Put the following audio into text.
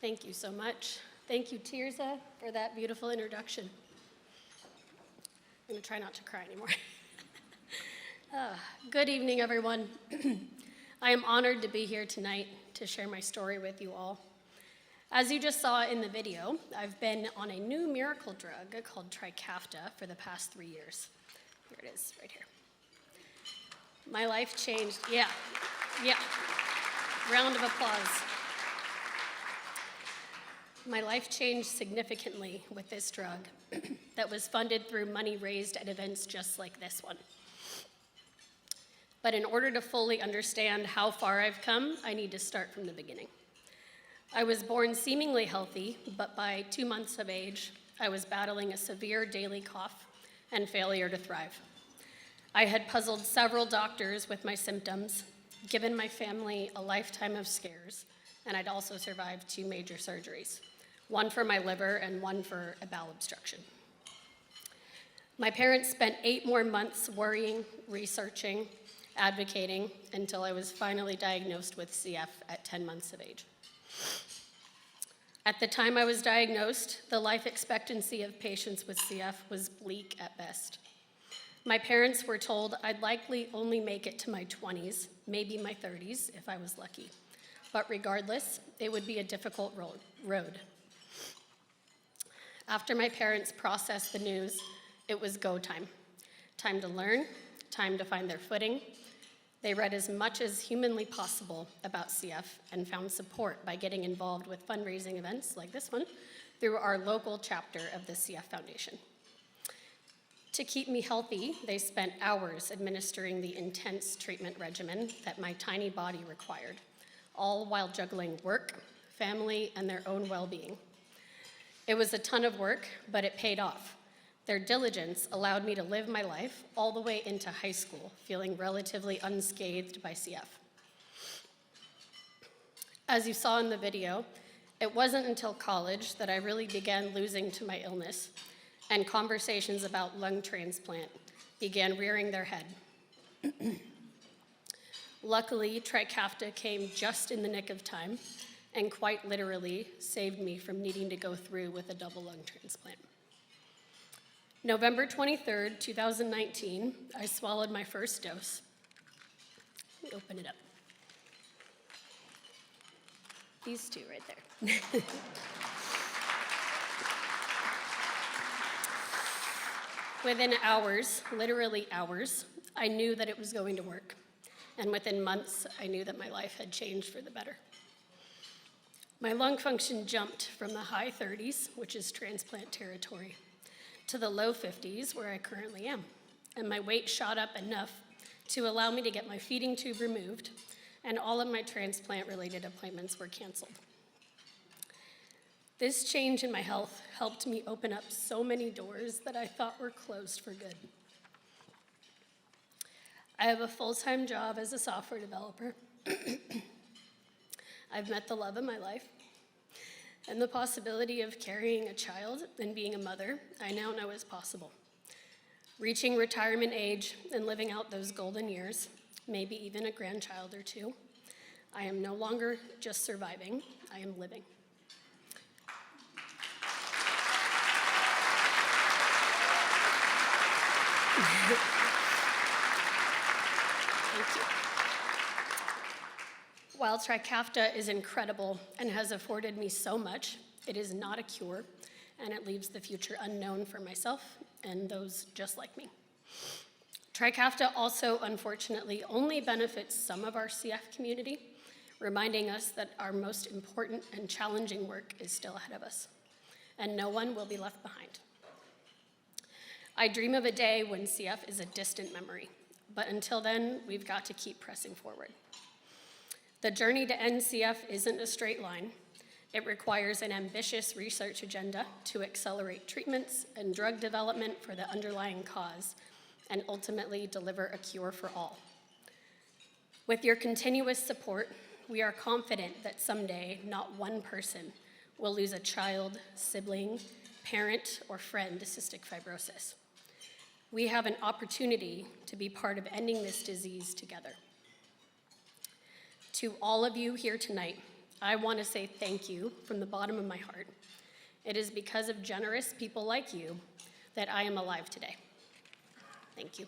Thank you so much. Thank you, Tirza, for that beautiful introduction. I'm going to try not to cry anymore. Good evening, everyone. I am honored to be here tonight to share my story with you all. As you just saw in the video, I've been on a new miracle drug called Trikafta for the past 3 years. Here it is, right here. My life changed, yeah. Round of applause. My life changed significantly with this drug that was funded through money raised at events just like this one. But in order to fully understand how far I've come, I need to start from the beginning. I was born seemingly healthy, but by 2 months of age, I was battling a severe daily cough and failure to thrive. I had puzzled several doctors with my symptoms, given my family a lifetime of scares, and I'd also survived 2 major surgeries, one for my liver and one for a bowel obstruction. My parents spent 8 more months worrying, researching, advocating, until I was finally diagnosed with CF at 10 months of age. At the time I was diagnosed, the life expectancy of patients with CF was bleak at best. My parents were told I'd likely only make it to my 20s, maybe my 30s if I was lucky. But regardless, it would be a difficult road. After my parents processed the news, it was go time. Time to learn, time to find their footing. They read as much as humanly possible about CF and found support by getting involved with fundraising events like this one through our local chapter of the CF Foundation. To keep me healthy, they spent hours administering the intense treatment regimen that my tiny body required, all while juggling work, family, and their own well-being. It was a ton of work, but it paid off. Their diligence allowed me to live my life all the way into high school, feeling relatively unscathed by CF. As you saw in the video, it wasn't until college that I really began losing to my illness, and conversations about lung transplant began rearing their head. Luckily, Trikafta came just in the nick of time and quite literally saved me from needing to go through with a double lung transplant. November 23rd, 2019, I swallowed my first dose. Let me open it up. These 2 right there. Within hours, literally hours, I knew that it was going to work. And within months, I knew that my life had changed for the better. My lung function jumped from the high 30s, which is transplant territory, to the low 50s, where I currently am. And my weight shot up enough to allow me to get my feeding tube removed, and all of my transplant-related appointments were canceled. This change in my health helped me open up so many doors that I thought were closed for good. I have a full-time job as a software developer. I've met the love of my life, and the possibility of carrying a child and being a mother, I now know is possible. Reaching retirement age and living out those golden years, maybe even a grandchild or 2, I am no longer just surviving, I am living. Thank you. While Trikafta is incredible and has afforded me so much, it is not a cure, and it leaves the future unknown for myself and those just like me. Trikafta also, unfortunately, only benefits some of our CF community, reminding us that our most important and challenging work is still ahead of us, and no one will be left behind. I dream of a day when CF is a distant memory, but until then, we've got to keep pressing forward. The journey to end CF isn't a straight line. It requires an ambitious research agenda to accelerate treatments and drug development for the underlying cause, and ultimately deliver a cure for all. With your continuous support, we are confident that someday not one person will lose a child, sibling, parent, or friend to cystic fibrosis. We have an opportunity to be part of ending this disease together. To all of you here tonight, I want to say thank you from the bottom of my heart. It is because of generous people like you that I am alive today. Thank you.